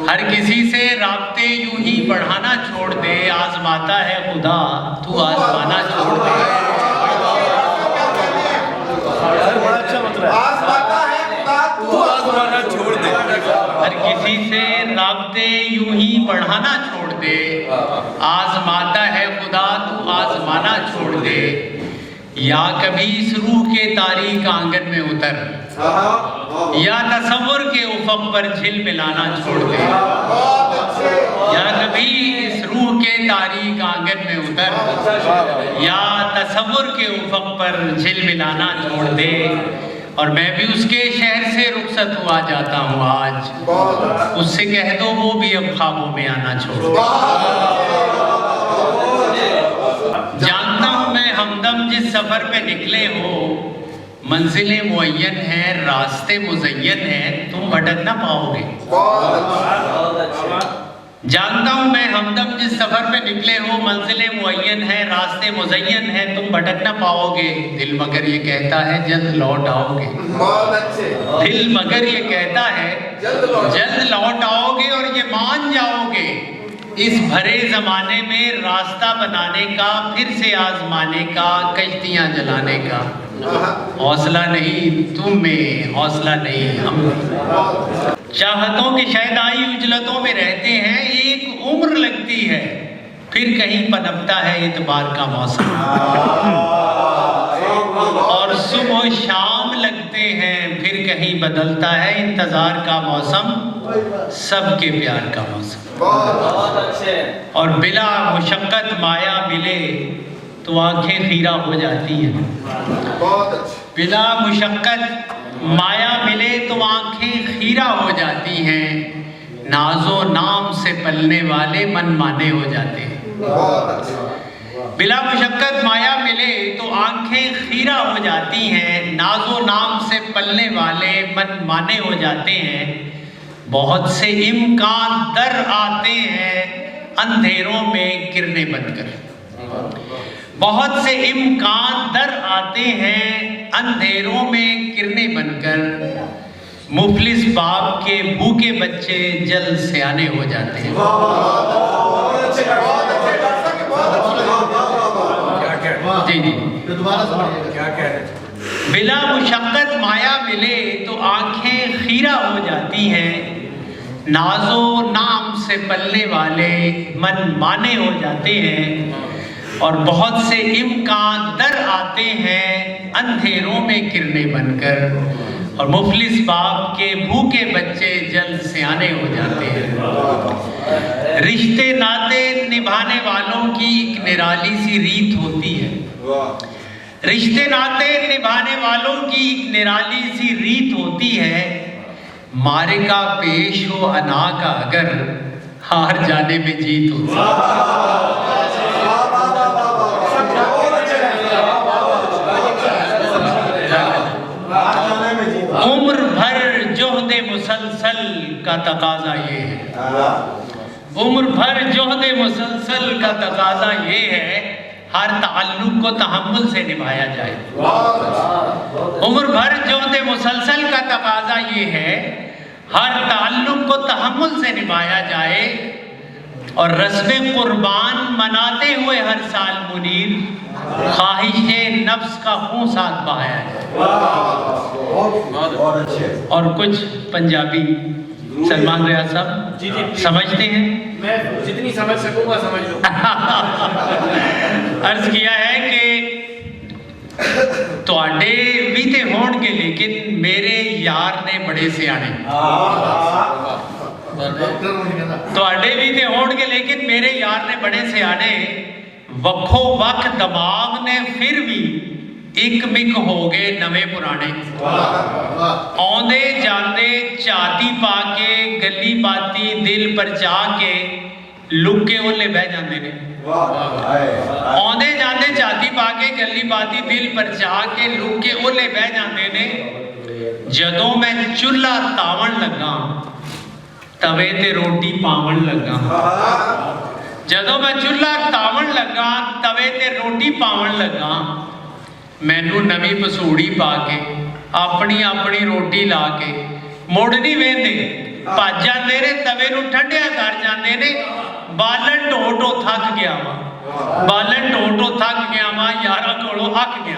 ہر کسی سے رابطے یوں ہی بڑھانا چھوڑ دے، آزماتا ہے خدا تو آزمانا چھوڑ دے۔ ہر کسی سے رابطے یوں ہی بڑھانا چھوڑ دے، آزماتا ہے خدا تو آزمانا چھوڑ دے۔ یا کبھی اس روح کے تاریک آنگن میں اتر، یا تصور کے افق پر جھل ملانا چھوڑ دے۔ یا کبھی اس روح کے تاریک آنگن میں اتر، یا تصور کے افق پر جھل ملانا چھوڑ دے۔ اور میں بھی اس کے شہر سے رخصت ہوا جاتا ہوں آج، اس سے کہہ دو وہ بھی اب خوابوں میں آنا چھوڑ دے۔ جانتا ہوں میں ہمدم جس سفر پہ نکلے ہو، منزلیں معین ہیں، راستے مزین ہیں، تم بھٹک نہ پاؤ گے۔ جانتا ہوں میں ہمدم جس سفر پہ نکلے ہو، منزلیں معین ہیں، راستے مزین ہیں، تم بھٹک نہ پاؤ گے۔ دل مگر یہ کہتا ہے جلد لوٹ آؤ گے، دل مگر یہ کہتا ہے جلد لوٹ آؤ گے، اور یہ مان جاؤ گے اس بھرے زمانے میں راستہ بنانے کا، پھر سے آزمانے کا، کشتیاں جلانے کا۔ حوصلہ نہیں تم میں، حوصلہ نہیں ہم میں۔ چاہتوں کے شیدائی اجلتوں میں رہتے ہیں، ایک عمر لگتی ہے، پھر کہیں پنپتا ہے اعتبار کا موسم۔ اور صبح و شام لگتے ہیں، پھر کہیں بدلتا ہے انتظار کا موسم، سب کے پیار کا موسم۔ اور بلا مشقت مایا ملے تو آنکھیں خیرہ ہو جاتی ہیں، بلا مشقت مایا ملے تو آنکھیں خیرہ ہو جاتی ہیں، ناز و نام سے پلنے والے من مانے ہو جاتے ہیں۔ بلا مشقت مایا ملے تو آنکھیں خیرہ ہو جاتی ہیں، ناز و نام سے پلنے والے من مانے ہو جاتے ہیں۔ بہت سے امکان در آتے ہیں اندھیروں میں گرنے بن کر، بہت سے امکان در آتے ہیں اندھیروں میں گرنے بن کر، مفلس باپ کے بھوکے بچے جلد سیانے ہو جاتے ہیں۔ جی جی بلا مشقت مایا ملے تو آنکھیں خیرہ ہو جاتی ہیں، ناز و نام سے پلنے والے من مانے ہو جاتے ہیں۔ اور بہت سے امکان در آتے ہیں اندھیروں میں کرنے بن کر، اور مفلس باپ کے بھوکے بچے جلد سیانے ہو جاتے ہیں۔ رشتے ناتے نبھانے والوں کی ایک نرالی سی ریت ہوتی ہے، رشتے ناتے نبھانے والوں کی ایک نرالی سی ریت ہوتی ہے۔ مارکہ پیش ہو انا کا اگر ہار جانے میں جیت ہوتی ہے۔ عمر بھر جہد مسلسل کا تقاضا یہ ہے، عمر بھر جہد مسلسل کا تقاضا یہ ہے، ہر تعلق کو تحمل سے نبھایا جائے۔ عمر بھر جہد مسلسل کا تقاضا یہ ہے، ہر تعلق کو تحمل سے نبھایا جائے، اور رسم قربان مناتے ہوئے ہر سال منیر، خواہش نفس کا خون ساتھ بہایا جائے۔ اور کچھ پنجابی سلمان ریاض صاحب سمجھتے ہیں؟ میں جتنی سمجھ سکوں گا سمجھ لوں۔ عرض کیا ہے کہ تواڈے بھی تے ہون گے لیکن میرے یار نے بڑے سیانے، تواڈے بھی تے ہون گے لیکن میرے یار نے بڑے سیانے، وکھو وق دماغ نے پھر بھی ایک مک ہو گئے نویں پرانے، آندے جاندے چاتی پا کے گلی باتی دل پر جا کے لکے اولے بہ جاندے نے، آندے جاندے چاتی پا کے گلی باتی دل پر جا کے لکے اولے بہ جاندے نے۔ جدوں میں چولہا تاون لگا توے تے روٹی پاون لگا، جدوں میں چولہا تاون لگا توے تے روٹی پاون لگا، مینوں نویں پسوڑی پا کے اپنی اپنی روٹی لا کے مڑ نہیں ویندے ਭੱਜ ਜਾਂਦੇ ਨੇ, ਤਵੇ ਨੂੰ ਠੰਡਿਆ ਕਰ ਜਾਂਦੇ ਨੇ। ਬਾਲਣ ਢੋ ਢੋ ਥੱਕ ਗਿਆ ਵਾ, ਬਾਲਣ ਢੋ ਢੋ ਥੱਕ ਗਿਆ ਵਾ, ਯਾਰਾਂ ਕੋਲੋਂ ਅੱਕ ਗਿਆ।